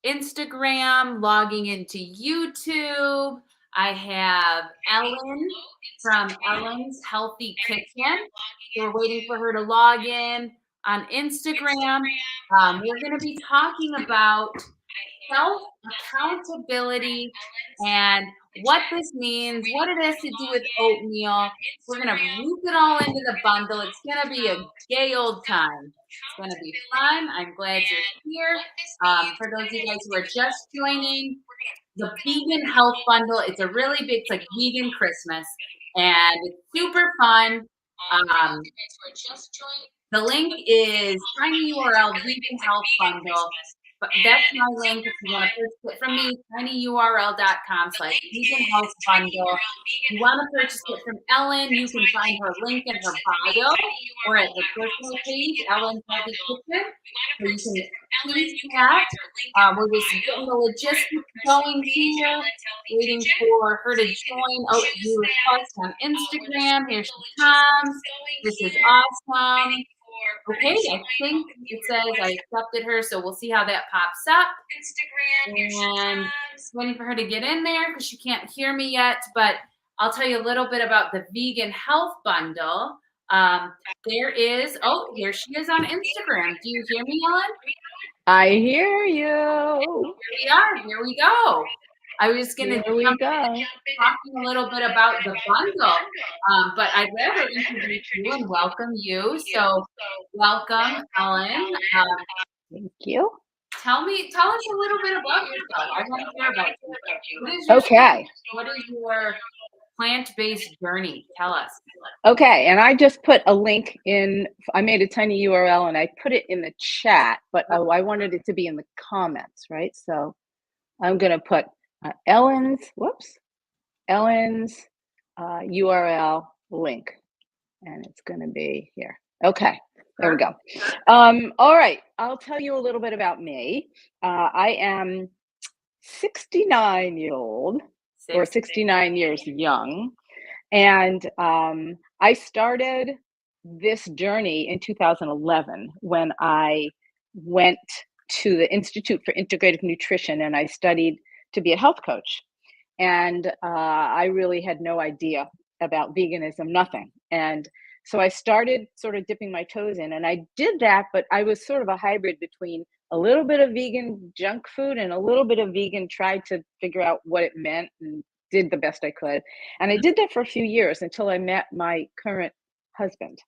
Instagram, logging into YouTube. I have Ellen from Ellen's Healthy Kitchen. We're waiting for her to log in on Instagram. We're going to be talking about self accountability and what this means, what it has to do with oatmeal. We're going to loop it all into the bundle. It's going to be a gay old time. It's going to be fun. I'm glad you're here. For those of you guys who are just joining, the vegan health bundle, it's a really big, it's like vegan Christmas, and it's super fun. The link is tiny URL vegan health bundle. But that's my link if you want to purchase it from me, tinyurl.com/vegan health bundle. If you want to purchase it from Ellen, you can find her link in her bio or at her personal page, Ellen's Healthy Kitchen. So you can please chat. We're just getting the logistics going here, waiting for her to join. Oh, you request on Instagram. Here she comes. This is awesome. Okay, I think it says I accepted her, so we'll see how that pops up. And waiting for her to get in there because she can't hear me yet, but I'll tell you a little bit about the vegan health bundle. There is, oh, here she is on Instagram. Do you hear me, Ellen? I hear you. Here we are. Here we go. I was going to jump in talking a little bit about the bundle, but I'd rather introduce you and welcome you. So welcome, Ellen. Thank you. Tell us a little bit about yourself. I want to hear about you. What is your plant-based journey? Tell us. Okay, and I just put a link in. I made a tiny URL and I put it in the chat, but I wanted it to be in the comments, right? So I'm going to put Ellen's URL link, and it's going to be here. Okay, there we go. All right, I'll tell you a little bit about me. I am 69 years young, and I started this journey in 2011 when I went to the Institute for Integrative Nutrition and I studied to be a health coach. And I really had no idea about veganism, nothing. And so I started sort of dipping my toes in, and I did that, but I was sort of a hybrid between a little bit of vegan junk food and a little bit of vegan, tried to figure out what it meant and did the best I could. And I did that for a few years until I met my current husband.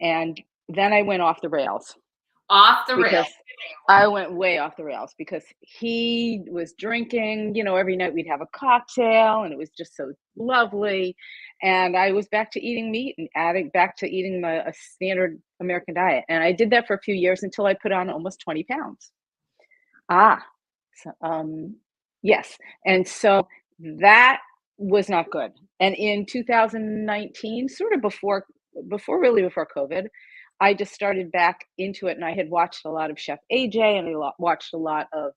And then I went off the rails. I went way off the rails because he was drinking, every night we'd have a cocktail and it was just so lovely. And I was back to eating meat and back to eating a standard American diet. And I did that for a few years until I put on almost 20 pounds. Yes. And so that was not good. And in 2019, sort of before COVID, I just started back into it, and I had watched a lot of Chef AJ and I watched a lot of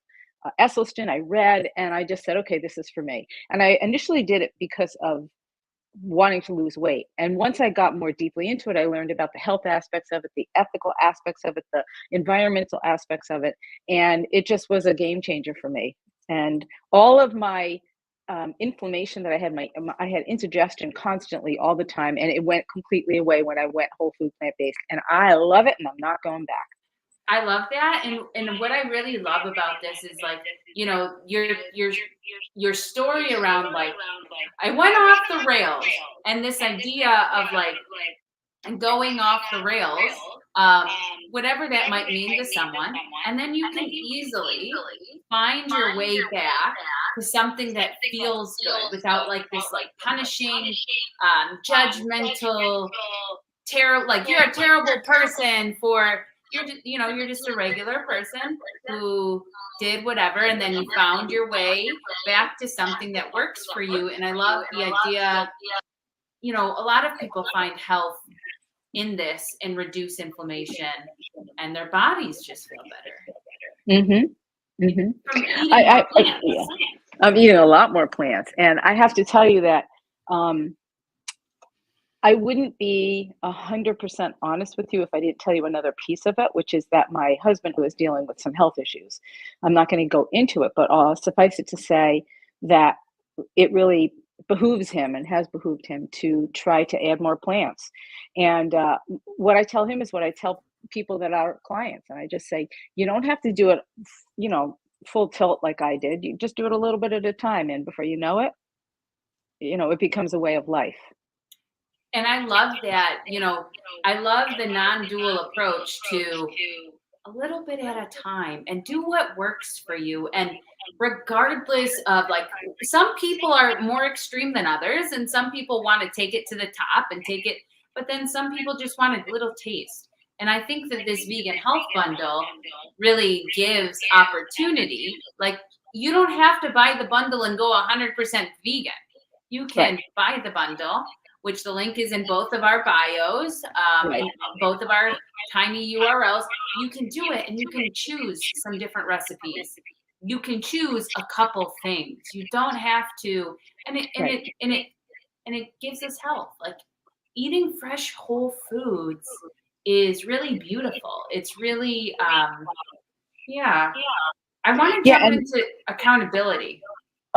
Esselstyn. I read, and I just said, okay, this is for me. And I initially did it because of wanting to lose weight. And once I got more deeply into it, I learned about the health aspects of it, the ethical aspects of it, the environmental aspects of it. And it just was a game changer for me. And all of my inflammation that I had indigestion constantly all the time, and it went completely away when I went whole food plant-based, and I love it, and I'm not going back. I love that, and what I really love about this is your story around I went off the rails, and this idea of going off the rails, whatever that might mean to someone, and then you can easily find your way back to something that feels good without this punishing, judgmental, terrible, you're a terrible person for, you're just a regular person who did whatever, and then you found your way back to something that works for you. And I love the idea, a lot of people find health in this and reduce inflammation, and their bodies just feel better. I'm eating a lot more plants, and I have to tell you that I wouldn't be 100% honest with you if I didn't tell you another piece of it, which is that my husband was dealing with some health issues. I'm not going to go into it, but suffice it to say that it really behooves him and has behooved him to try to add more plants. And what I tell him is what I tell people that are clients. And I just say, you don't have to do it, you know, full tilt like I did. You just do it a little bit at a time. And before you know it, it becomes a way of life. And I love that, I love the non-dual approach to a little bit at a time and do what works for you. And regardless of, like, some people are more extreme than others, and some people want to take it to the top and take it, but then some people just want a little taste. And I think that this vegan health bundle really gives opportunity. Like, you don't have to buy the bundle and go 100% vegan. You Right. can buy the bundle, which the link is in both of our bios, Right. in both of our tiny URLs. You can do it, and you can choose some different recipes. You can choose a couple things. You don't have to, Right. and it gives us health. Like, eating fresh whole foods is really beautiful. It's really, yeah. I want to Yeah. jump And into accountability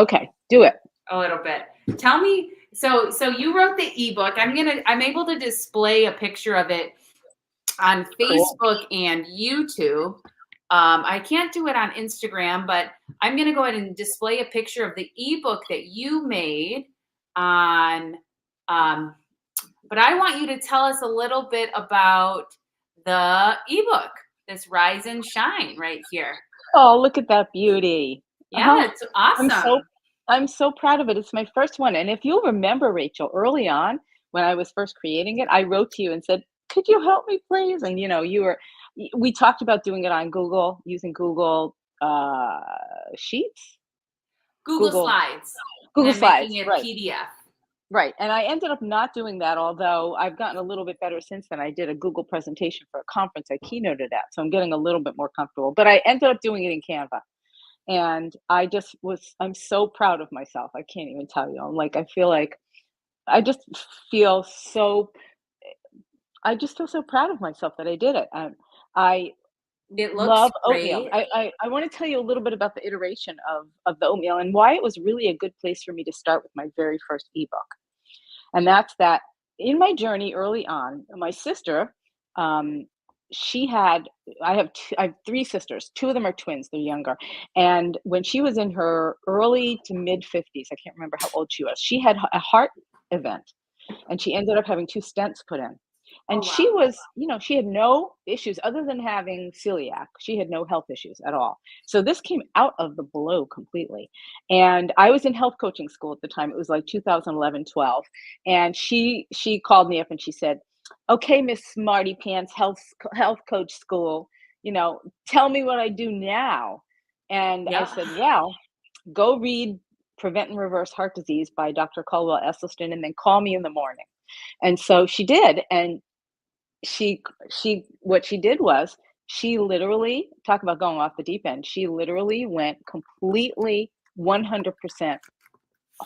okay, do it. a little bit. Tell me, so you wrote the ebook. I'm able to display a picture of it on Cool. Facebook and YouTube. I can't do it on Instagram, but I'm going to go ahead and display a picture of the ebook that you made on. But I want you to tell us a little bit about the ebook, this Rise and Shine right here. Oh, look at that beauty. Yeah, Uh-huh. it's I'm so awesome. I'm so proud of it. It's my first one. And if you'll remember, Rachel, early on when I was first creating it, I wrote to you and said, "Could you help me, please?" And we talked about doing it on Google, using Google Sheets, Google Google Slides, and Google then making Slides, it right? PDF. Right. And I ended up not doing that, although I've gotten a little bit better since then. I did a Google presentation for a conference I keynoted at, so I'm getting a little bit more comfortable. But I ended up doing it in Canva. And I'm so proud of myself. I can't even tell you. I feel like I just feel so, I just feel so proud of myself that I did it. I It looks love oatmeal. great. I want to tell you a little bit about the iteration of the oatmeal and why it was really a good place for me to start with my very first ebook. And that's that in my journey early on, my sister, um, she had, I have three sisters. Two of them are twins. They're younger. And when she was in her early to mid 50s, I can't remember how old she was, she had a heart event and she ended up having two stents put in. Oh, And wow. she had no issues other than having celiac. She had no health issues at all. So this came out of the blue completely. And I was in health coaching school at the time. It was like 2011, 12. And she called me up and she said, "Okay, Miss Smarty Pants, health coach school, tell me what I do now." And I Yeah. said, "Well, go read Prevent and Reverse Heart Disease by Dr. Caldwell Esselstyn and then call me in the morning." And so she did. And she what she did was she literally talk about going off the deep end. She literally went completely 100%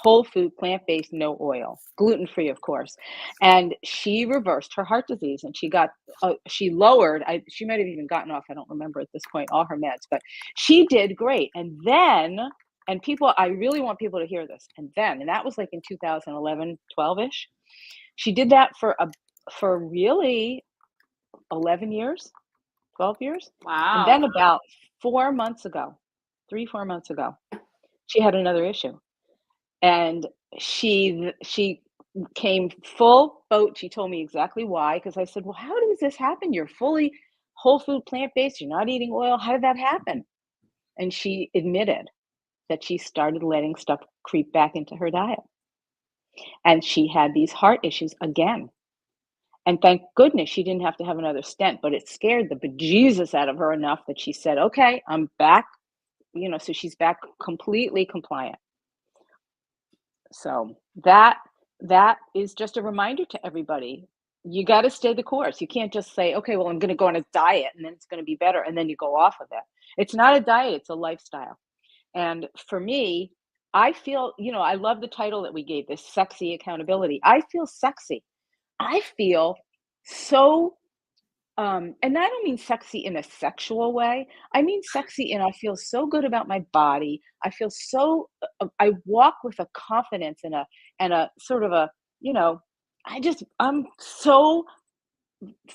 whole food, plant-based, no oil, gluten-free, of course. And she reversed her heart disease and she lowered, she might have even gotten off, I don't remember at this point, all her meds, but she did great. And people, I really want people to hear this. And that was like in 2011, 12-ish. She did that for really 11 years, 12 years. And Wow. then about 4 months ago, 3, 4 months ago, she had another issue. And she came full boat. She told me exactly why, because I said, "Well, how does this happen? You're fully whole food, plant-based, you're not eating oil. How did that happen?" And she admitted that she started letting stuff creep back into her diet. And she had these heart issues again. And thank goodness she didn't have to have another stent, but it scared the bejesus out of her enough that she said, "Okay, I'm back." So she's back completely compliant. So that is just a reminder to everybody. You got to stay the course. You can't just say, "Okay, well, I'm going to go on a diet and then it's going to be better," and then you go off of it. It's not a diet, it's a lifestyle. And for me, I feel, I love the title that we gave this, sexy accountability. I feel sexy. I feel so, and I don't mean sexy in a sexual way. I mean sexy and I feel so good about my body. I feel so, I walk with a confidence and a sort of a, you know, I'm so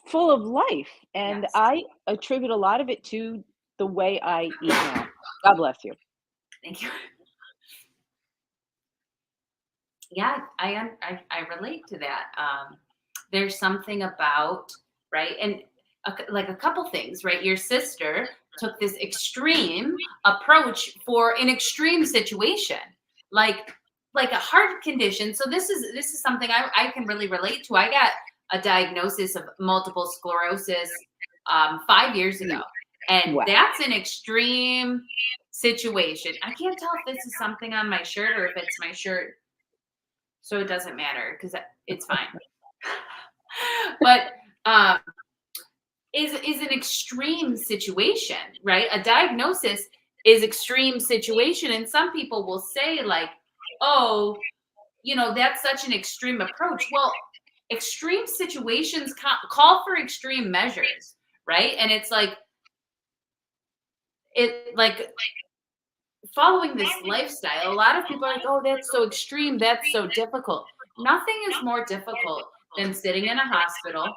full of life, and Yes. I attribute a lot of it to the way I eat now. God bless you. Thank you. Yeah, I relate to that. There's something about, right, and like a couple things, right? Your sister took this extreme approach for an extreme situation, like like a heart condition. So this is something I can really relate to. I got a diagnosis of multiple sclerosis 5 years ago, Mm, and wow. that's an extreme situation. I can't tell if this is something on my shirt or if it's my shirt, so it doesn't matter because it's fine. But um, is an extreme situation, right? A diagnosis is extreme situation, and some people will say like, "Oh, that's such an extreme approach." Well, extreme situations call for extreme measures, right? And it's like following this lifestyle. A lot of people are like, "Oh, that's so extreme. That's so difficult." Nothing is more difficult than sitting in a hospital,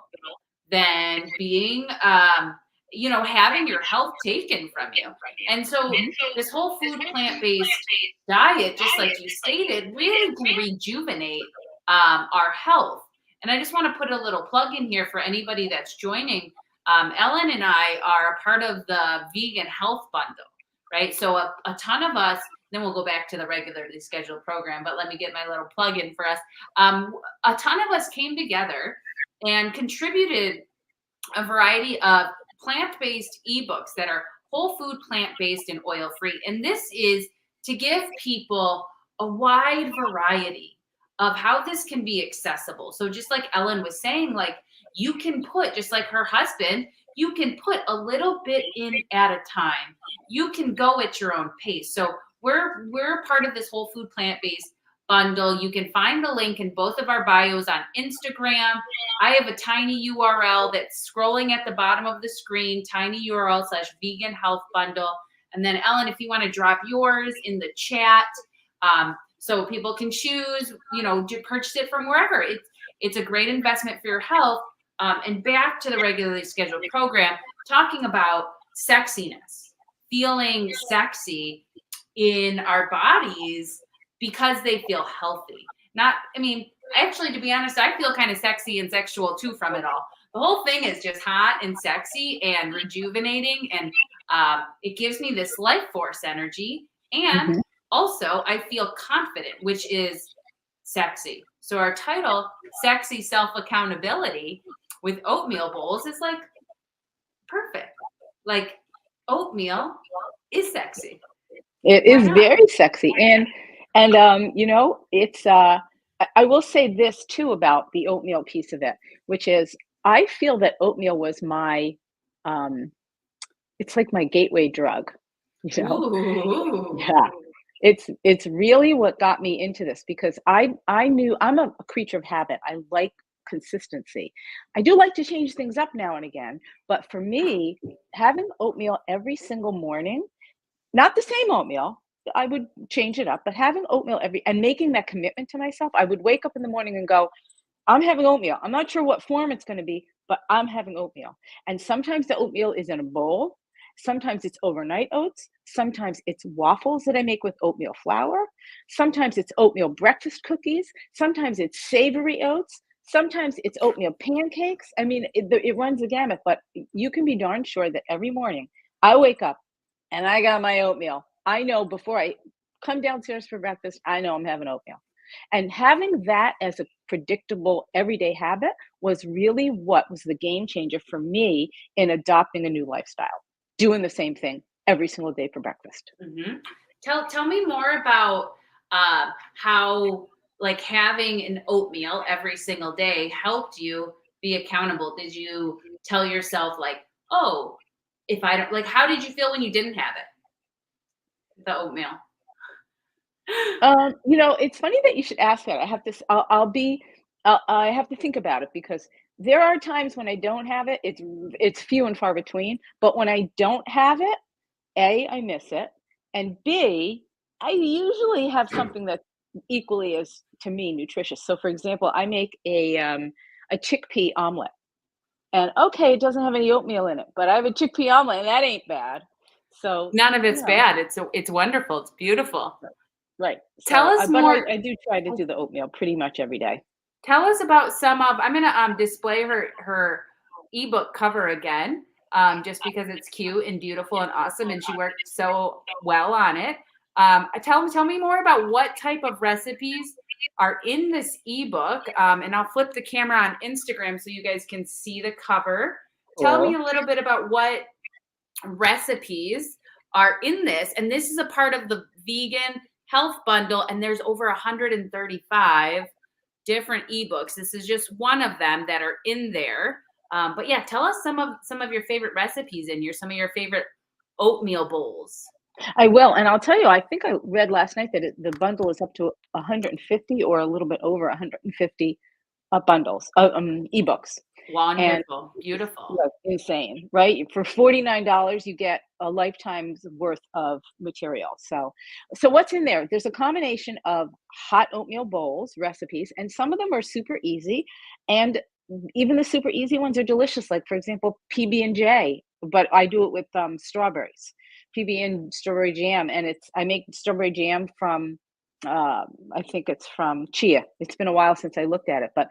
than being, having your health taken from you. And so, Mhm. this whole food plant based diet, just like you stated, really can rejuvenate our health. And I just want to put a little plug in here for anybody that's joining. Ellen and I are a part of the vegan health bundle, right? So, a ton of us, then we'll go back to the regularly scheduled program, but let me get my little plug in for us. A ton of us came together and contributed a variety of plant-based ebooks that are whole food, plant-based, and oil-free. And this is to give people a wide variety of how this can be accessible. So just like Ellen was saying, like you can put, just like her husband, you can put a little bit in at a time. You can go at your own pace. So we're part of this whole food plant-based bundle. You can find the link in both of our bios on Instagram. I have a tiny URL that's scrolling at the bottom of the screen, tiny URL/vegan health bundle. And then Ellen, if you want to drop yours in the chat, so people can choose, to purchase it from wherever. It's a great investment for your health. And back to the regularly scheduled program, talking about sexiness, feeling sexy in our bodies because they feel healthy. Not, I mean, actually, to be honest, I feel kind of sexy and sexual too from it all. The whole thing is just hot and sexy and rejuvenating, and it gives me this life force energy. And Mhm. also, I feel confident, which is sexy. So our title, "Sexy Self Accountability" with oatmeal bowls, is like perfect. Like oatmeal is sexy. It Why is not? very sexy, and it's, I will say this too about the oatmeal piece of it, which is I feel that oatmeal was my, um it's like my gateway drug, you know? Ooh. Yeah. It's really what got me into this because I knew I'm a creature of habit. I like consistency. I do like to change things up now and again, but for me, having oatmeal every single morning, not the same oatmeal, I would change it up, but having oatmeal every and making that commitment to myself, I would wake up in the morning and go, I'm having oatmeal. I'm not sure what form it's going to be, but I'm having oatmeal. And sometimes the oatmeal is in a bowl. Sometimes it's overnight oats. Sometimes it's waffles that I make with oatmeal flour. Sometimes it's oatmeal breakfast cookies. Sometimes it's savory oats. Sometimes it's oatmeal pancakes. I mean, it runs the gamut, but you can be darn sure that every morning I wake up and I got my oatmeal. I know before I come downstairs for breakfast, I know I'm having oatmeal. And having that as a predictable everyday habit was really what was the game changer for me in adopting a new lifestyle, doing the same thing every single day for breakfast. Hmm. Tell me more about how like having an oatmeal every single day helped you be accountable. Did you tell yourself like, oh, if I don't, like, how did you feel when you didn't have it, the oatmeal? It's funny that you should ask that. I have this. I'll be. I have to think about it because there are times when I don't have it. It's few and far between. But when I don't have it, A, I miss it, and B, I usually have something that's equally as, to me, nutritious. So, for example, I make a chickpea omelet, and okay, it doesn't have any oatmeal in it, but I have a chickpea omelet, and that ain't bad. So, None of you it's know, bad. It's wonderful. It's beautiful. right. Tell So, us but more. I do try to do the oatmeal pretty much every day. Tell us about some of. I'm gonna display her ebook cover again, just because it's cute and beautiful and awesome, and she worked so well on it. Tell me more about what type of recipes are in this ebook, and I'll flip the camera on Instagram so you guys can see the cover. Tell me Cool. a little bit about what recipes are in this, and this is a part of the vegan health bundle, and there's over 135 different ebooks. This is just one of them that are in there. But yeah, tell us some of your favorite recipes and some of your favorite oatmeal bowls. I will, and I'll tell you, I think I read last night that the bundle is up to 150 or a little bit over 150 bundles, ebooks, and Wonderful, it's beautiful. like insane, right? For $49, you get a lifetime's worth of material. So what's in there? There's a combination of hot oatmeal bowls recipes, and some of them are super easy, and even the super easy ones are delicious. Like for example, PB&J, but I do it with strawberries, PB and strawberry jam, and I make strawberry jam from. I think it's from chia. It's been a while since I looked at it, but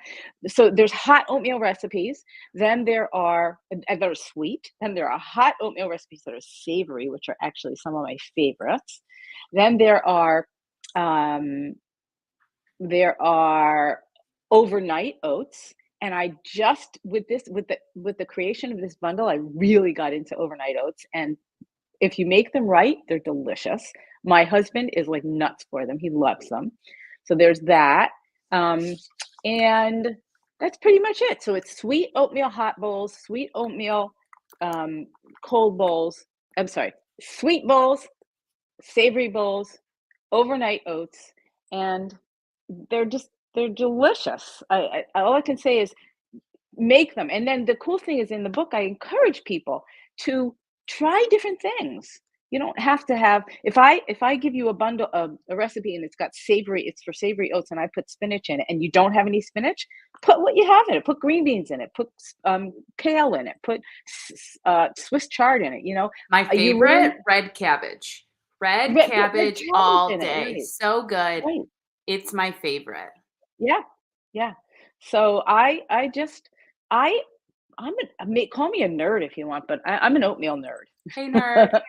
so there's hot oatmeal recipes. Then there are that are sweet, and there are hot oatmeal recipes that are savory, which are actually some of my favorites. Then um, there are overnight oats, and I just with the creation of this bundle, I really got into overnight oats, and if you make them right, they're delicious. My husband is like nuts for them. He loves them. So there's that. Um, and that's pretty much it. So it's sweet oatmeal hot bowls, sweet oatmeal um, cold bowls. I'm sorry, sweet bowls, savory bowls, overnight oats, and they're delicious. All I can say is make them. And then the cool thing is in the book, I encourage people to try different things. You don't have to have if I give you a bundle of a recipe and it's got savory, it's for savory oats and I put spinach in it and you don't have any spinach, put what you have in it. Put green beans in it, put kale in it, put Swiss chard in it, My You literally favorite, red cabbage. Red put red cabbage cabbage all in it, day. right? So good. Right. It's my favorite. Yeah. Yeah. So I just I call me a nerd if you want, but I'm an oatmeal Hey, nerd. nerd.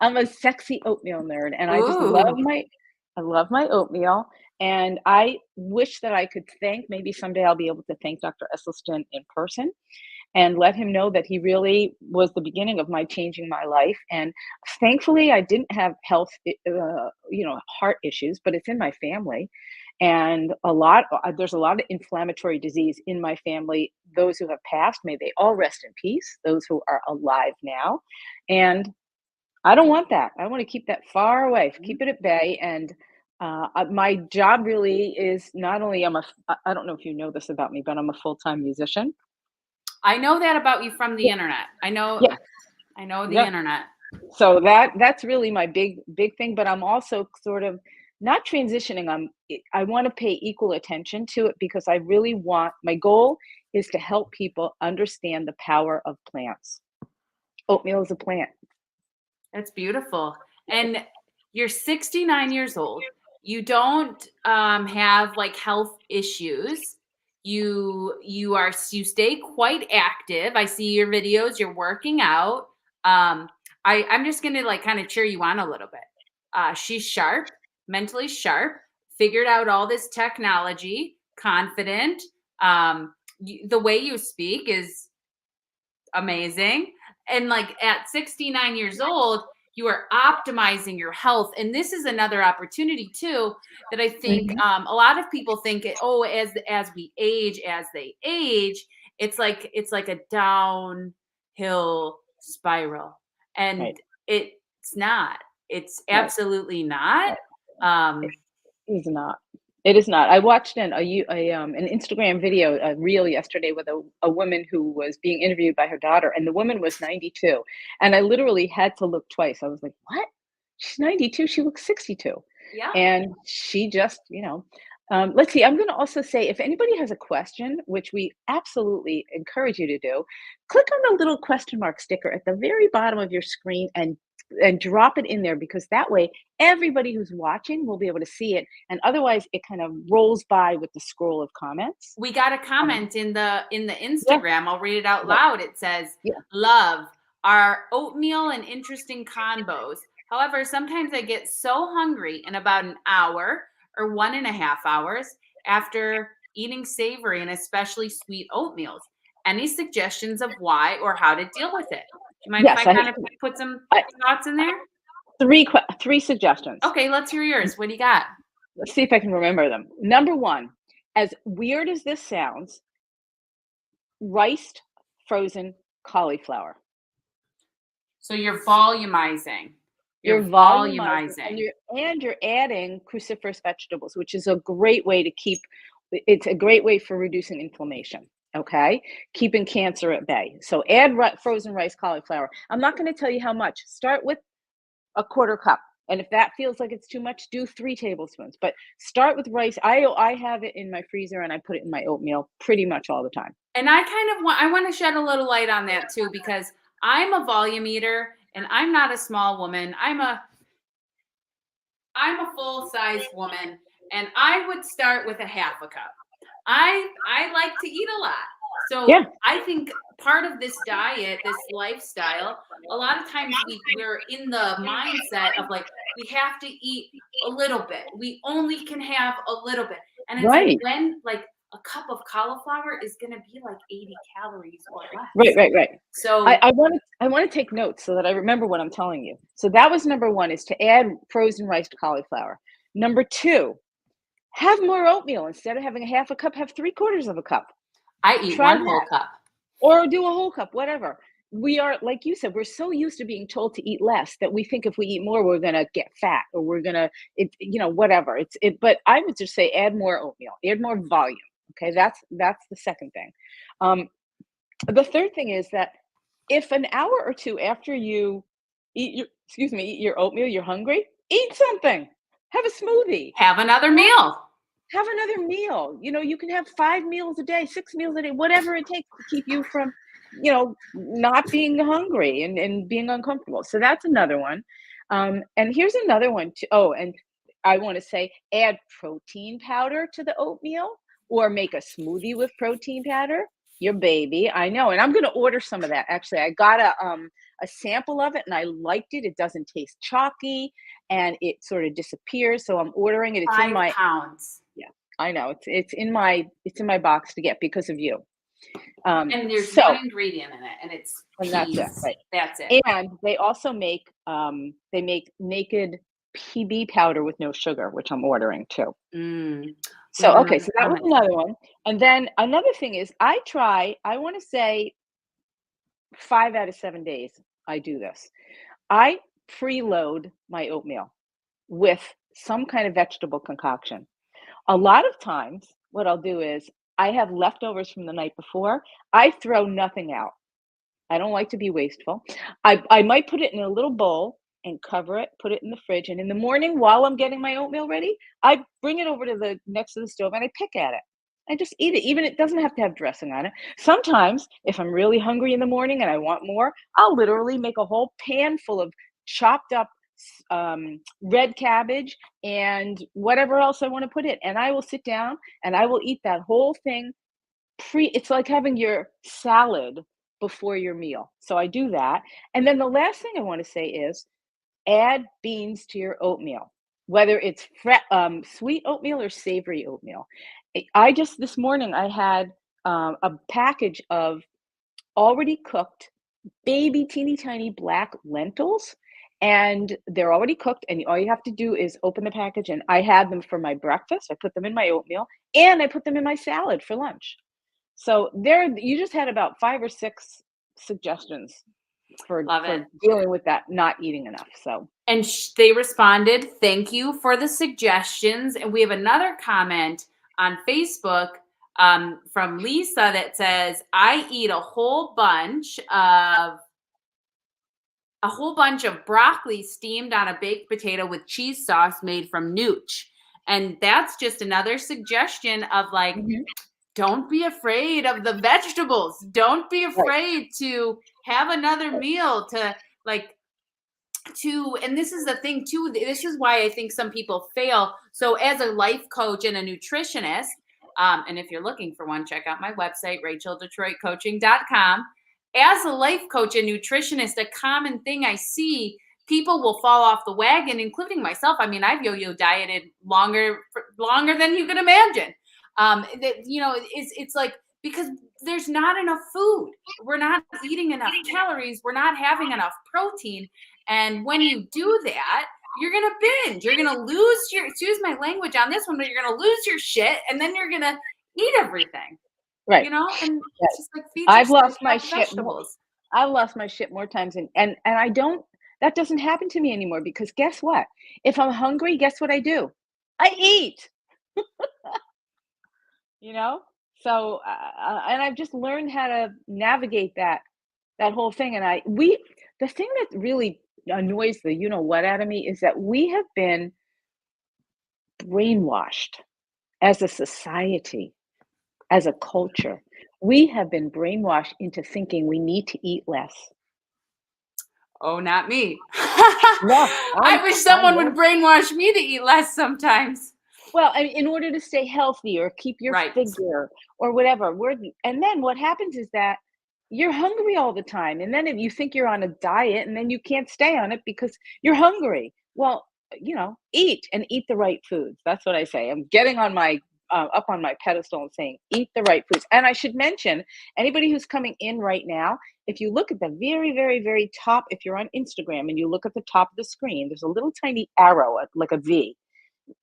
I'm a sexy oatmeal nerd, and Ooh. I love my oatmeal, and I wish that I could thank maybe someday I'll be able to thank Dr. Esselstyn in person and let him know that he really was the beginning of my changing my life. And thankfully, I didn't have heart issues, but it's in my family. And there's a lot of inflammatory disease in my family. Those who have passed, may they all rest in peace. Those who are alive now. And I don't want that. I want to keep that far away, keep it at bay. And my job really is not only I don't know if you know this about me, but I'm a full-time musician. I know that about you from the internet. Yeah. I know the Yep. internet. So that's really my big thing, but I'm also sort of not transitioning. I want to pay equal attention to it because I really want my goal is to help people understand the power of plants. Oatmeal is a plant. That's beautiful. And you're 69 years old. You don't have like health issues. You stay quite active. I see your videos. You're working out. I'm just gonna like kind of cheer you on a little bit. She's sharp, mentally sharp. Figured out all this technology. Confident. The way you speak is amazing. And like at 69 years old, you are optimizing your health. And this is another opportunity too that I think Mhm. a lot of people think, oh, as we age, as they age, it's like a downhill spiral, and Right. it's not. It's Right. absolutely not. Right. Um, It is not. It is not. I watched an Instagram video, a reel yesterday with a woman who was being interviewed by her daughter, and the woman was 92, and I literally had to look twice. I was like, "What? She's 92, she looks 62." Yeah. And she just, let's see, I'm gonna also say, if anybody has a question, which we absolutely encourage you to do, click on the little question mark sticker at the very bottom of your screen and drop it in there, because that way everybody who's watching will be able to see it, and otherwise it kind of rolls by with the scroll of comments. We got a Um, comment in the yeah, Instagram. I'll read it out right, loud. It says, yeah, "Love our oatmeal and interesting combos. However, sometimes I get so hungry in about an hour or 1.5 hours after eating savory and especially sweet oatmeals. Any suggestions of why or how to deal with it? Do you mind if yes, I kind of put some I thoughts in there?" three suggestions. Okay, let's hear yours. What do you got? Let's see if I can remember them. Number one, as weird as this sounds, riced frozen cauliflower. So you're volumizing. You're You're volumizing, and volumizing. you're adding cruciferous vegetables, which is a great way to keep it's a great way for reducing inflammation, okay? Keeping cancer at bay. So add frozen rice cauliflower. I'm not going to tell you how much. Start with a quarter cup. And if that feels like it's too much, do 3 tablespoons. But start with rice. I have it in my freezer and I put it in my oatmeal pretty much all the time. And I kind of want to shed a little light on that too, because I'm a volume eater and I'm not a small woman. I'm a full size woman, and I would start with a half a cup. I like to eat a lot. So Yeah, I think part of this diet, this lifestyle, a lot of times we're in the mindset of like we have to eat a little bit. We only can have a little bit. And it's like right. when like a cup of cauliflower is gonna be like 80 calories or Right, less. right, right. So I wanna take notes so that I remember what I'm telling you. So that was number 1, is to add frozen riced cauliflower. Number 2, have more oatmeal. Instead of having a half a cup, have 3/4 of a cup. I eat Try one whole that, cup. or do a whole cup, whatever. We are, like you said, we're so used to being told to eat less that we think if we eat more, we're gonna get fat, or we're gonna whatever. But I would just say add more oatmeal, add more volume. Okay, that's the second thing. Um, the third thing is that if an hour or 2 after you eat your oatmeal, you're hungry, eat something. Have a smoothie. Have another Have meal. have another meal. You can have 5 meals a day, 6 meals a day, whatever it takes to keep you from, not being hungry and being uncomfortable. So that's another one. And here's another one too. Oh, and I want to say add protein powder to the oatmeal, or make a smoothie with protein powder. Your baby, I know. And I'm going to order some of that. Actually, I got a sample of it and I liked it. It doesn't taste chalky and it sort of disappears. So I'm ordering it. It's in 5 my pounds. Yeah, I know. It's in my box to get because of you. And there's one So ingredient in it, and it's and that's it, peas. right. That's it. And they also make naked PB powder with no sugar, which I'm ordering too. Mm. We So have okay, another so that was comment. another one. And then another thing is I want to say 5 out of 7 days I do this. I preload my oatmeal with some kind of vegetable concoction. A lot of times, what I'll do is I have leftovers from the night before. I throw nothing out. I don't like to be wasteful. I might put it in a little bowl and cover it, put it in the fridge, and in the morning while I'm getting my oatmeal ready, I bring it over to the next to the stove and I pick at it. I just eat it. Even it doesn't have to have dressing on it. Sometimes, if I'm really hungry in the morning and I want more, I'll literally make a whole pan full of chopped up red cabbage and whatever else I want to put in. And I will sit down and I will eat that whole thing it's like having your salad before your meal. So I do that. And then the last thing I want to say is add beans to your oatmeal, whether it's sweet oatmeal or savory oatmeal. I just this morning I had a package of already cooked baby teeny tiny black lentils, and they're already cooked, and all you have to do is open the package, and I had them for my breakfast. I put them in my oatmeal and I put them in my salad for lunch. So there you just had about 5 or 6 suggestions. Love it. dealing with that not eating enough. So, and they responded, "Thank you for the suggestions." And we have another comment on Facebook from Lisa that says, "I eat a whole bunch of broccoli steamed on a baked potato with cheese sauce made from nooch." And that's just another suggestion of like, don't be afraid of the vegetables. Don't be afraid to have another meal to like and this is the thing too. This is why I think some people fail. So as a life coach and a nutritionist, and if you're looking for one, check out my website, racheldetroitcoaching.com. As a life coach and nutritionist, a common thing I see, people will fall off the wagon, including myself. I mean, I've yo-yo dieted longer than you can imagine. It's like, because there's not enough food. We're not eating enough calories. We're not having enough protein. And when you do that, you're going to binge. You're going to lose excuse my language on this one, but you're going to lose your shit. And then you're going to eat everything. right. You know, and it's just like I've lost my shit. vegetables. I've lost my shit more times. And I don't, that doesn't happen to me anymore, because guess what? If I'm hungry, guess what I do? I eat. You know? So, and I've just learned how to navigate that whole thing. And the thing that really annoys the you know what out of me is that we have been brainwashed as a society, as a culture. We have been brainwashed into thinking we need to eat less. Oh, not me. No, I wish someone would brainwash me to eat less sometimes. Well, I mean, in order to stay healthy or keep your figure or whatever. And then what happens is that you're hungry all the time. And then if you think you're on a diet, and then you can't stay on it because you're hungry. Well, eat the right foods. That's what I say. I'm getting on my up on my pedestal and saying, eat the right foods. And I should mention, anybody who's coming in right now, if you look at the very, very, very top, if you're on Instagram and you look at the top of the screen, there's a little tiny arrow, like a V.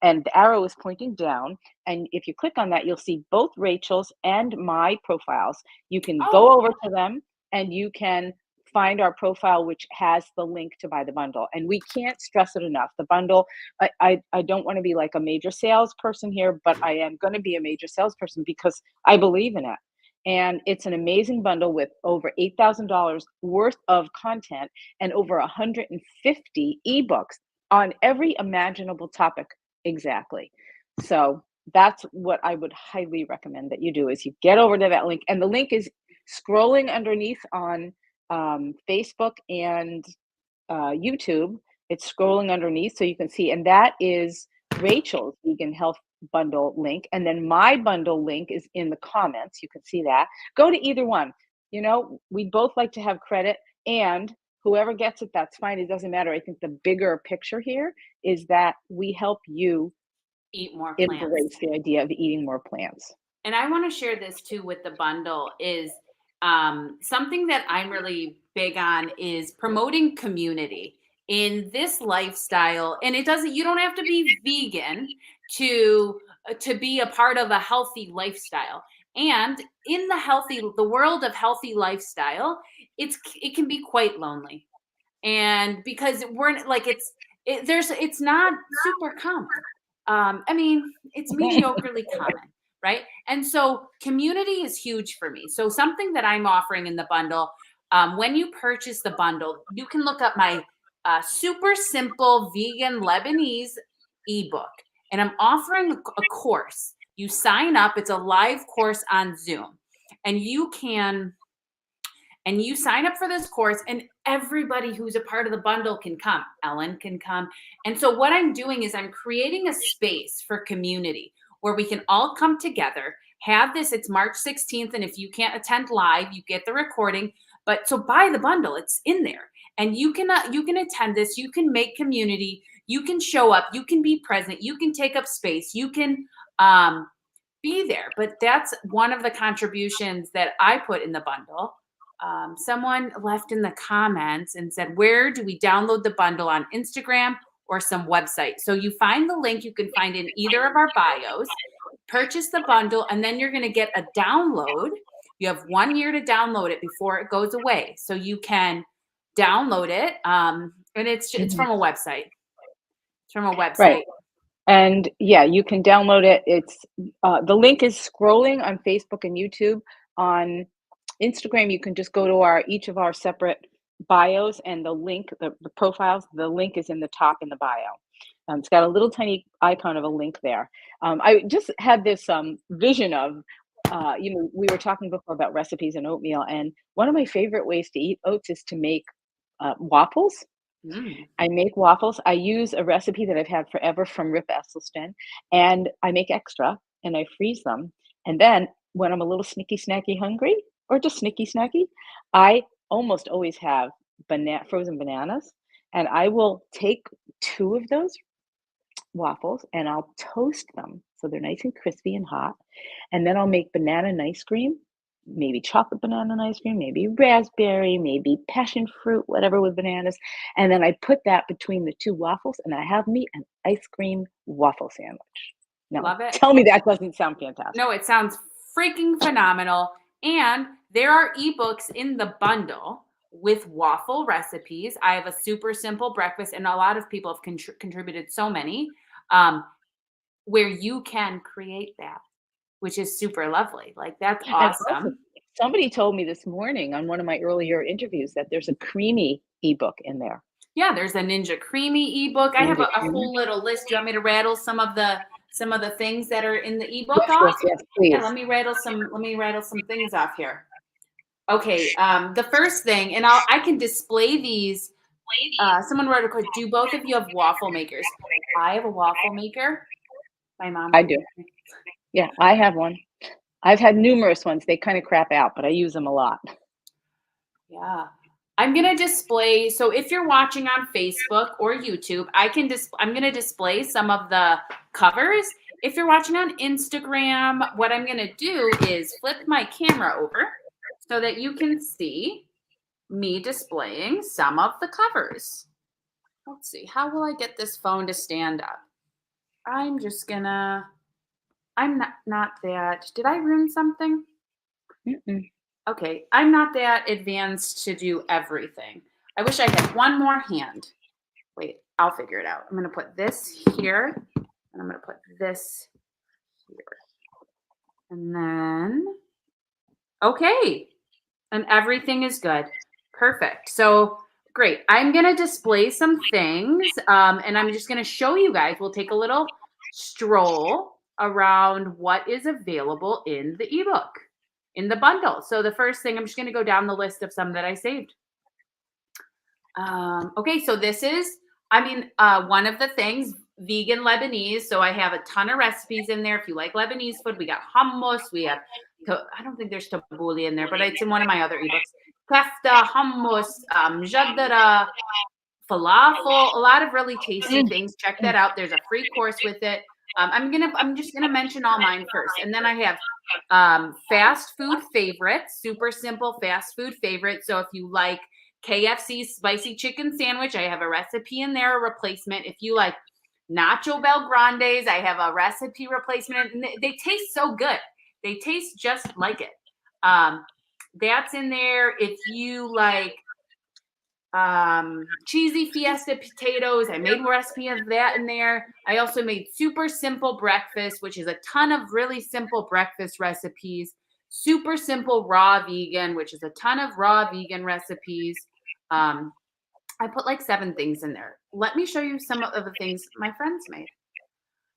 And the arrow is pointing down. And if you click on that, you'll see both Rachel's and my profiles. You can go over to them and you can find our profile, which has the link to buy the bundle. And we can't stress it enough. The bundle, I don't want to be like a major salesperson here, but I am going to be a major salesperson because I believe in it. And it's an amazing bundle with over $8,000 worth of content and over 150 ebooks on every imaginable topic. Exactly. So that's what I would highly recommend that you do, is you get over to that link. And the link is scrolling underneath on Facebook and YouTube. It's scrolling underneath so you can see. And that is Rachel's vegan health bundle link. And then my bundle link is in the comments. You can see that. Go to either one. We both like to have credit, and whoever gets it, that's fine. It doesn't matter. I think the bigger picture here is that we help you eat more plants. Embrace the idea of eating more plants. And I want to share this too with the bundle is something that I'm really big on is promoting community in this lifestyle. And you don't have to be vegan to be a part of a healthy lifestyle. And in the world of healthy lifestyle, it can be quite lonely. And because it's not super common. I mean, it's mediocrely common, right? And so community is huge for me. So something that I'm offering in the bundle, when you purchase the bundle, you can look up my super simple vegan Lebanese ebook. And I'm offering a course. You sign up. It's a live course on Zoom. And you sign up for this course, and everybody who's a part of the bundle can come. Ellen can come. And so what I'm doing is I'm creating a space for community where we can all come together, have this. It's March 16th. And if you can't attend live, you get the recording. But so buy the bundle, it's in there. And you can attend this. You can make community. You can show up. You can be present. You can take up space. You can be there. But that's one of the contributions that I put in the bundle. Someone left in the comments and said, where do we download the bundle, on Instagram or some website? So you find the link, you can find in either of our bios, purchase the bundle, and then you're going to get a download. You have 1 year to download it before it goes away. So you can download it. And it's from a website. It's from a website. Right. And yeah, you can download it. It's the link is scrolling on Facebook and YouTube. On Instagram, you can just go to each of our separate bios, and the link, the profiles, the link is in the top in the bio. It's got a little tiny icon of a link there. I just had this vision of, we were talking before about recipes and oatmeal, and one of my favorite ways to eat oats is to make waffles. Mm. I make waffles. I use a recipe that I've had forever from Rip Esselstyn, and I make extra and I freeze them. And then when I'm a little snicky snacky hungry or just snicky snacky, I almost always have frozen bananas, and I will take 2 of those waffles and I'll toast them so they're nice and crispy and hot. And then I'll make banana and ice cream, maybe chocolate banana and ice cream, maybe raspberry, maybe passion fruit, whatever with bananas. And then I put that between the 2 waffles and I have me an ice cream waffle sandwich. Now, Love it. tell me that doesn't sound fantastic. No, it sounds freaking phenomenal. And there are ebooks in the bundle with waffle recipes. I have a super simple breakfast, and a lot of people have contributed so many, where you can create that, which is super lovely. Like, that's And also, awesome. somebody told me this morning on one of my earlier interviews that there's a creamy ebook in there. Yeah, there's a Ninja Creamy ebook. I have a whole little list. Do you want me to rattle some of the things that are in the ebook off? Yes, please. Yeah, let me rattle some things off here. Okay, the first thing, and I can display these. Someone wrote a question. Do both of you have waffle makers? I have a waffle maker. My mom. I do. Yeah, I have one. I've had numerous ones. They kind of crap out, but I use them a lot. Yeah. I'm going to display, so if you're watching on Facebook or YouTube, I'm going to display some of the covers. If you're watching on Instagram, what I'm going to do is flip my camera over so that you can see me displaying some of the covers. Let's see, how will I get this phone to stand up? I'm not that, did I ruin something? Mm-mm. Okay, I'm not that advanced to do everything. I wish I had one more hand. Wait, I'll figure it out. I'm going to put this here, and I'm going to put this here. And then, okay, and everything is good. Perfect. So, great. I'm going to display some things, and I'm just going to show you guys. We'll take a little stroll around what is available in the ebook, in the bundle. So the first thing, I'm just going to go down the list of some that I saved. Okay, so this is, one of the things, vegan Lebanese. So I have a ton of recipes in there. If you like Lebanese food, we got hummus. We have, I don't think there's tabbouleh in there, but it's in one of my other ebooks. Kefta, hummus, jaddara, falafel, a lot of really tasty things. Check that out. There's a free course with it. I'm just gonna mention all mine first, and then I have fast food favorites, super simple fast food favorites. So if you like KFC spicy chicken sandwich, I have a recipe in there, a replacement. If you like Nacho Bel Grandes, I have a recipe replacement, and they taste so good. They taste just like it. That's in there. If you like cheesy fiesta potatoes, I made a recipe of that in there. I also made super simple breakfast, which is a ton of really simple breakfast recipes. Super simple raw vegan, which is a ton of raw vegan recipes. I put like 7 things in there. Let me show you some of the things my friends made.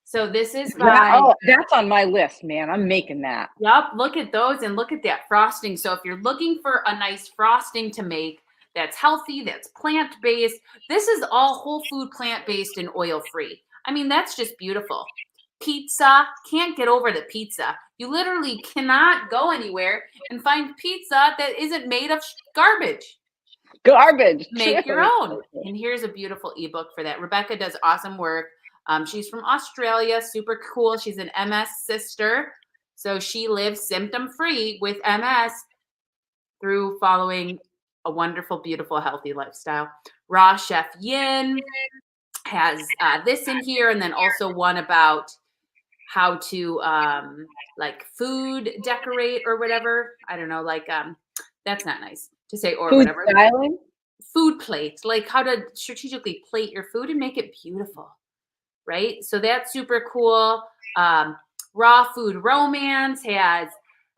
So this is that's on my list, man. I'm making that. Yep, look at those and look at that frosting. So if you're looking for a nice frosting to make that's healthy, that's plant-based, this is all whole food, plant-based, and oil-free. I mean, that's just beautiful. Pizza, can't get over the pizza. You literally cannot go anywhere and find pizza that isn't made of garbage. Make your own. And here's a beautiful ebook for that. Rebecca does awesome work. She's from Australia, super cool. She's an MS sister. So she lives symptom-free with MS through following a wonderful, beautiful, healthy lifestyle. Raw Chef Yin has this in here, and then also one about how to like food decorate or whatever. I don't know, like that's not nice to say, or food whatever. styling? food plate, like how to strategically plate your food and make it beautiful, right? So that's super cool. Raw Food Romance has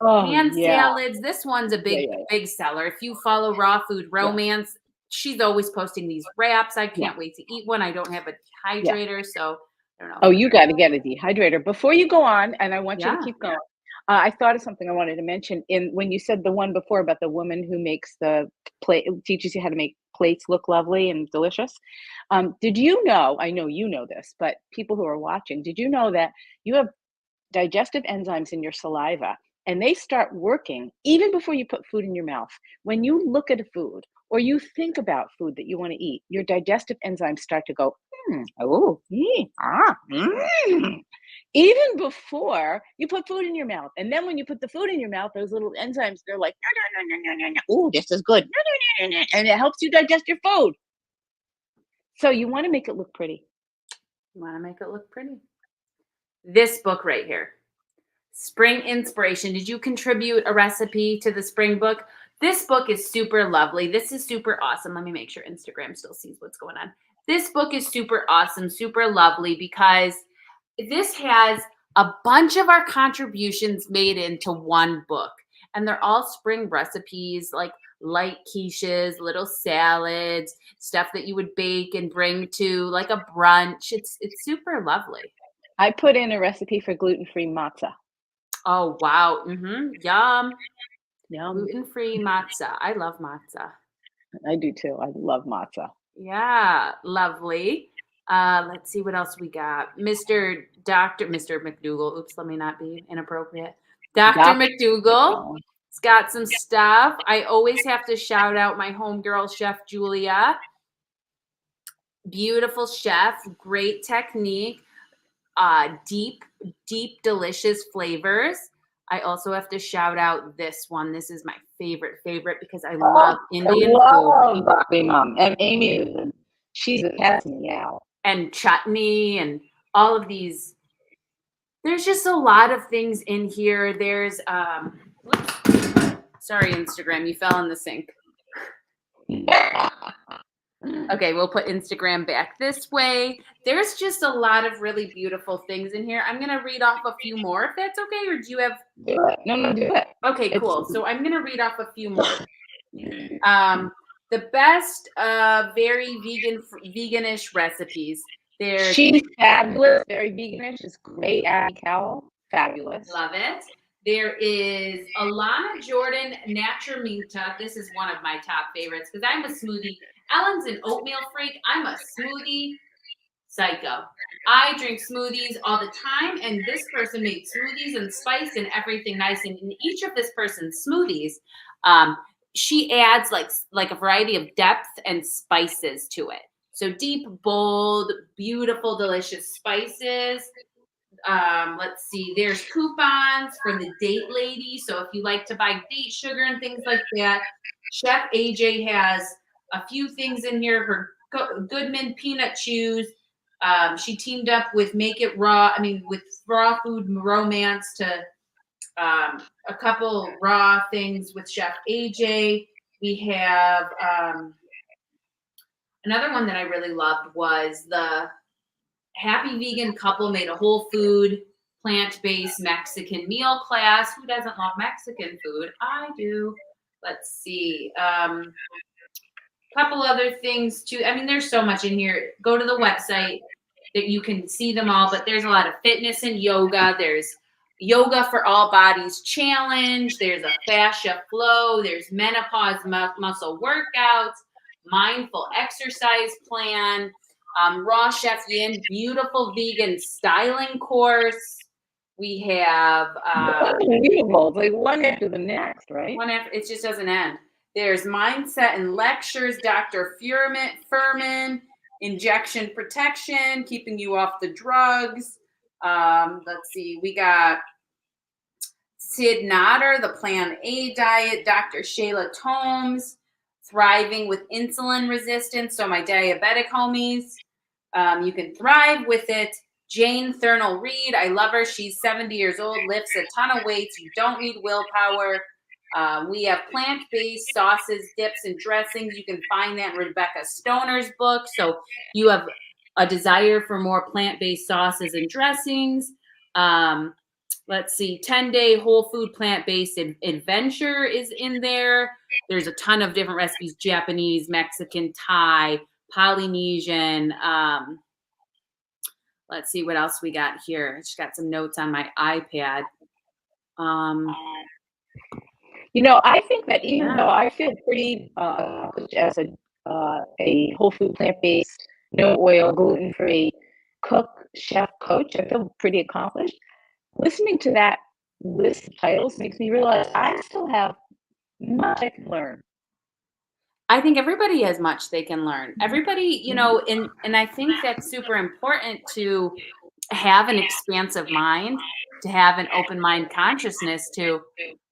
Oh, hand yeah. salads. This one's a Yeah, big, yeah, big seller. If you follow Raw Food yeah, Romance, she's always posting these wraps. I yeah, can't wait to eat one. I don't have a yeah. dehydrator, so I don't know. Oh, you gotta get a dehydrator. Before you go on, and I want you to Yeah. keep going, I thought of something I wanted to mention in when you said the one before about the woman who makes the plate teaches you how to make plates look lovely and delicious. Did you know, I know you know this, but people who are watching, did you know that you have digestive enzymes in your saliva and they start working even before you put food in your mouth? When you look at a food or you think about food that you want to eat, your digestive enzymes start to go, oh, even before you put food in your mouth. And then when you put the food in your mouth, those little enzymes, they're like, no, no, no, no, no, no. Oh, this is good. No, no, no, no, no. And it helps you digest your food. So you want to make it look pretty. You want to make it look pretty. This book right here, Spring Inspiration. Did you contribute a recipe to the spring book? This book is super lovely. This is super awesome. Let me make sure Instagram still sees what's going on. This book is super awesome, super lovely, because this has a bunch of our contributions made into one book. And they're all spring recipes, like light quiches, little salads, stuff that you would bake and bring to like a brunch. It's super lovely. I put in a recipe for gluten-free matzah. Oh, wow. Yum. Yum. Gluten-free matzah. I love matzah. I do too. I love matzah. Yeah, lovely. Let's see what else we got. Mr. McDougal. Oops, let me not be inappropriate. Dr. McDougal. It's got some stuff. I always have to shout out my homegirl, Chef Julia. Beautiful chef, great technique, deep, delicious flavors. I also have to shout out this one. This is my favorite because I love Indian food. Broccoli Mom. And Amy, she's a cat's meow. And chutney and all of these. There's just a lot of things in here. There's whoops. Sorry, Instagram, you fell in the sink. Okay, we'll put Instagram back this way. There's just a lot of really beautiful things in here. I'm going to read off a few more if that's okay, or do you have? Do it. No, do it. Okay, cool. So I'm going to read off a few more. The best very veganish recipes. She's fabulous. Very veganish. Is great. Abby Cowell. Fabulous. Love it. There is Alana Jordan Naturmita. This is one of my top favorites because I'm a smoothie. Ellen's an oatmeal freak. I'm a smoothie psycho. I drink smoothies all the time, and this person made smoothies and spice and everything nice. And in each of this person's smoothies, she adds like a variety of depth and spices to it. So deep, bold, beautiful, delicious spices. Let's see, there's coupons for the date lady. So if you like to buy date sugar and things like that, Chef AJ has a few things in here. Her Goodman peanut chews. She teamed up with with Raw Food Romance to a couple raw things with Chef AJ. We have another one that I really loved was the Happy Vegan couple made a whole food, plant-based Mexican meal class. Who doesn't love Mexican food? I do. Let's see. Couple other things too. I mean, there's so much in here. Go to the website that you can see them all, but there's a lot of fitness and yoga. There's yoga for all bodies challenge. There's a fascia flow. There's menopause muscle workouts, mindful exercise plan, Raw Chef Yin, beautiful vegan styling course. We have unbelievable. It's like one after the next, right? it just doesn't end. There's mindset and lectures, Dr. Furman, injection protection, keeping you off the drugs. Let's see, we got Sid Notter, the Plan A diet, Dr. Shayla Tomes, thriving with insulin resistance. So my diabetic homies, you can thrive with it. Jane Thurnell Reed, I love her. She's 70 years old, lifts a ton of weights. You don't need willpower. We have plant-based sauces, dips, and dressings. You can find that in Rebecca Stoner's book. So you have a desire for more plant-based sauces and dressings. Let's see, 10-day whole food plant-based adventure is in there. There's a ton of different recipes: Japanese, Mexican, Thai, Polynesian. Let's see what else we got here. I just got some notes on my iPad. I think that even though I feel pretty as a whole food plant-based, no oil, gluten-free cook, chef, coach, I feel pretty accomplished. Listening to that list of titles makes me realize I still have much I can learn. I think everybody has much they can learn. Everybody, and I think that's super important to have an expansive mind, to have an open mind consciousness, to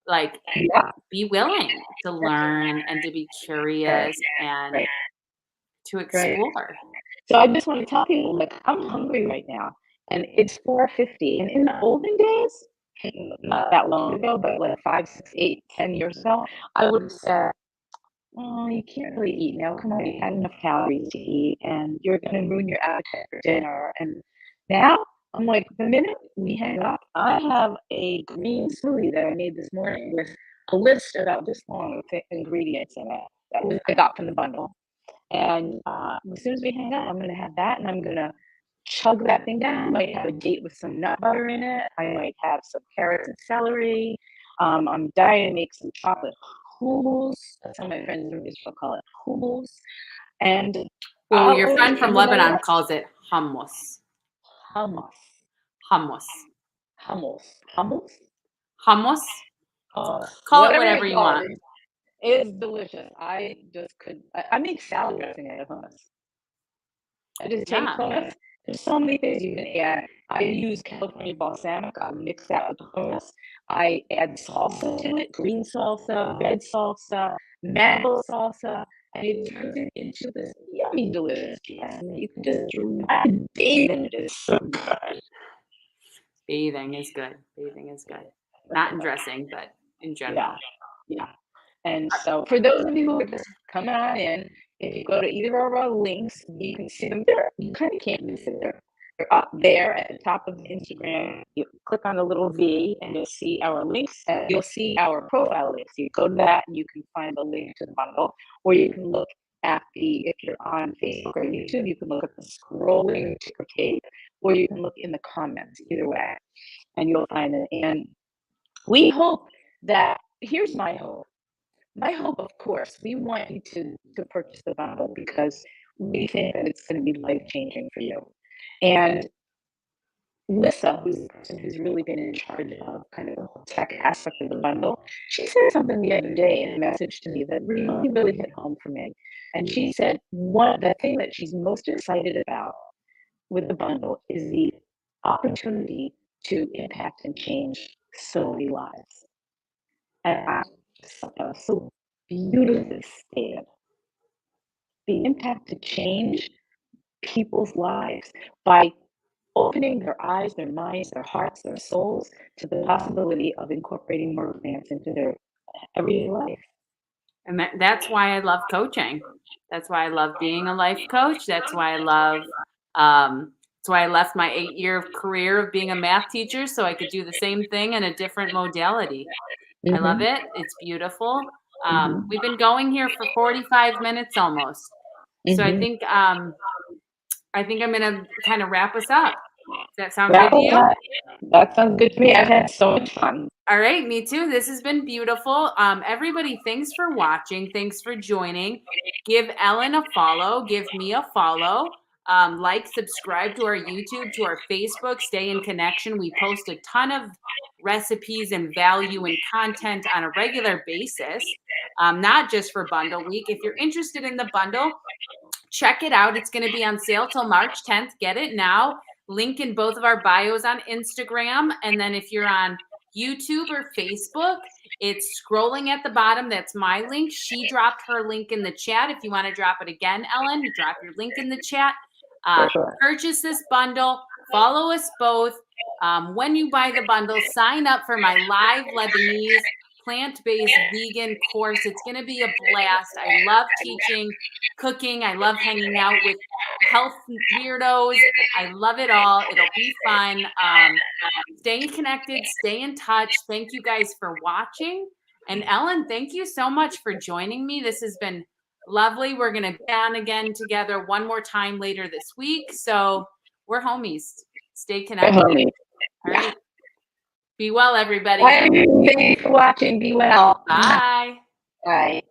like Yeah, be willing to learn and to be curious and right, to right. explore. So I just want to tell people, like, I'm hungry right now, and it's 4:50. And in the olden days, not that long ago, but like 5, 6, 8, 10 years ago, I would have said, "Oh, you can't really eat now. Come on, you had enough calories to eat, and you're going to ruin your appetite for dinner." And now I'm like, the minute we hang up, I have a green smoothie that I made this morning with a list about this long of ingredients in it I got from the bundle. And as soon as we hang up, I'm going to have that, and I'm going to chug that thing down. I might have a date with some nut butter in it. I might have some carrots and celery. I'm dying to make some chocolate hummus. That's how my friends in Israel call it, hummus. And Well, I'll your always, friend from Lebanon calls it hummus. hummus, Hummus. hummus, hummus. Hummus. Call it Whatever whatever you you call want. it, it's delicious. I just could. I make salad dressing out of hummus. I just take Yeah. hummus. There's so many things you can add. I use California balsamic. I mix that with the hummus. I add salsa to it, green salsa, red salsa, mango salsa, and it turns it into this yummy, delicious dressing that you can just bathe in it. It's so good. Bathing is good. Bathing is good. Not in dressing, but in Yeah, general. yeah. And so for those of you who are just coming on in, if you go to either of our links, you can see them there. You kind of can't miss it there. They're up there at the top of the Instagram. You click on the little V and you'll see our links. You'll see our profile links. You go to that and you can find the link to the bundle, or you can look at if you're on Facebook or YouTube, you can look at the scrolling ticker tape, or you can look in the comments, either way, and you'll find it. And we hope that, here's my hope. My hope, of course, we want you to purchase the bundle because we think that it's going to be life changing for you. And Lissa, who's the person who's really been in charge of kind of the whole tech aspect of the bundle, she said something the other day in a message to me that really hit home for me. And she said the thing that she's most excited about with the bundle is the opportunity to impact and change so many lives. And I so beautifully stated. The impact to change people's lives by opening their eyes, their minds, their hearts, their souls to the possibility of incorporating more plants into their everyday life. And that's why I love coaching. That's why I love being a life coach. That's why I love, that's why I left my 8-year career of being a math teacher so I could do the same thing in a different modality. I love Mm-hmm. it. It's beautiful. Mm-hmm. We've been going here for 45 minutes almost. So I Mm-hmm. think I'm gonna kind of wrap us up. Does that sound good Wrap to up you? that. That sounds good to me. I've had so much fun. All right, me too. This has been beautiful. Everybody, thanks for watching. Thanks for joining. Give Ellen a follow. Give me a follow. Subscribe to our YouTube, to our Facebook. Stay in connection. We post a ton of recipes and value and content on a regular basis, not just for Bundle Week. If you're interested in the bundle, check it out. It's going to be on sale till March 10th. Get it now. Link in both of our bios on Instagram. And then if you're on YouTube or Facebook, it's scrolling at the bottom. That's my link. She dropped her link in the chat. If you want to drop it again, Ellen, you drop your link in the chat. For sure. Purchase this bundle. Follow us both. When you buy the bundle, sign up for my live Lebanese plant-based vegan course. It's going to be a blast. I love teaching, cooking. I love hanging out with health weirdos. I love it all. It'll be fun. Stay connected, stay in touch. Thank you guys for watching. And Ellen, thank you so much for joining me. This has been lovely. We're going to be on again together one more time later this week. So we're homies. Stay connected. All right. Be well, everybody. Thanks for watching. Be well. Bye. Bye.